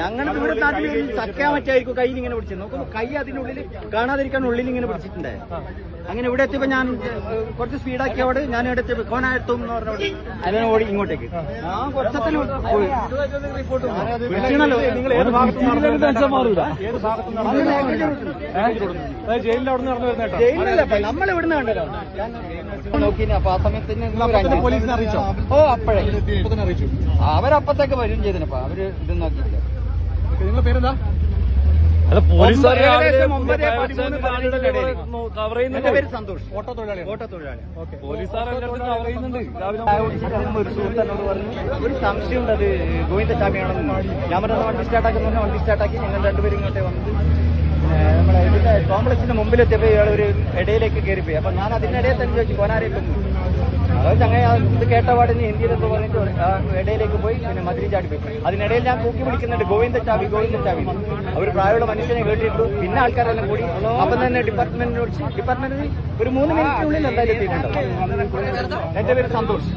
ഞങ്ങളുടെ ഇവിടെ നാട്ടിൽ ചക്കാൻ പറ്റായിരിക്കും കയ്യിൽ ഇങ്ങനെ പിടിച്ചത്. നോക്കുമ്പോൾ കൈ അതിനുള്ളിൽ കാണാതിരിക്കാൻ ഉള്ളിൽ ഇങ്ങനെ പിടിച്ചിട്ടുണ്ട്. അങ്ങനെ ഇവിടെ എത്തിയപ്പോൾ ഞാൻ കുറച്ച് സ്പീഡാക്കിയോട് ഞാൻ ഇവിടെ എത്തിയപ്പോൾ കോനായത്തും എന്ന് പറഞ്ഞോട് അതിനെ ഓടി ഇങ്ങോട്ടേക്ക് ഞാൻ കുറച്ചത്തിന് പോയി ജയിലിലല്ല നമ്മൾ ഇവിടുന്ന് കണ്ടല്ലോ നോക്കി. അപ്പൊ ആ സമയത്ത് പോലീസിനെ അറിയിച്ചോ? ഓ അപ്പോഴേ അവരപ്പത്തേക്ക് വരും ചെയ്തിനപ്പ അവര് ഇത് നോക്കിയില്ല. നിങ്ങളുടെ പേരെന്താ? എന്റെ പേര് സന്തോഷ്, ഓട്ടോ തൊഴിലാളി. ഒരു സുഹൃത്തിനോട് പറഞ്ഞു ഒരു സംശയമുണ്ട് അത് ഗോവിന്ദസ്വാമിയാണെന്ന്. ഞാൻ പറഞ്ഞ വണ്ടി സ്റ്റാർട്ടാക്കുന്ന വണ്ടി സ്റ്റാർട്ടാക്കി ഞങ്ങൾ രണ്ടുപേരും ഇങ്ങോട്ടേ വന്നത് നമ്മളെ ഇതിന്റെ കോംപ്ലക്സിന്റെ മുമ്പിലെത്തിയപ്പോൾ ഇയാൾ ഒരു ഇടയിലേക്ക് കയറിപ്പോയി. അപ്പൊ ഞാൻ അതിനിടയിൽ തന്നെ ചോദിച്ചു കോനാരേക്കൊന്നു. അത് അങ്ങനെ ഇത് കേട്ടപാടിന് ഹിന്ദിയിലെന്ന് പറഞ്ഞിട്ട് ഇടയിലേക്ക് പോയി പിന്നെ മതിരി ചാടി പോയി. അതിനിടയിൽ ഞാൻ കൂക്കി വിളിക്കുന്നുണ്ട് ഗോവിന്ദസ്വാമി ഗോവിന്ദസ്വാമി. അവർ പ്രായമുള്ള മനുഷ്യനെ കേട്ടിട്ടു. പിന്നെ ആൾക്കാരെല്ലാം കൂടി അപ്പം തന്നെ ഡിപ്പാർട്ട്മെന്റിന് ഒരു 3 മിനിറ്റിനുള്ളിൽ എന്തായാലും എത്തിയിട്ടുണ്ടാവും. എന്റെ പേര് സന്തോഷ്.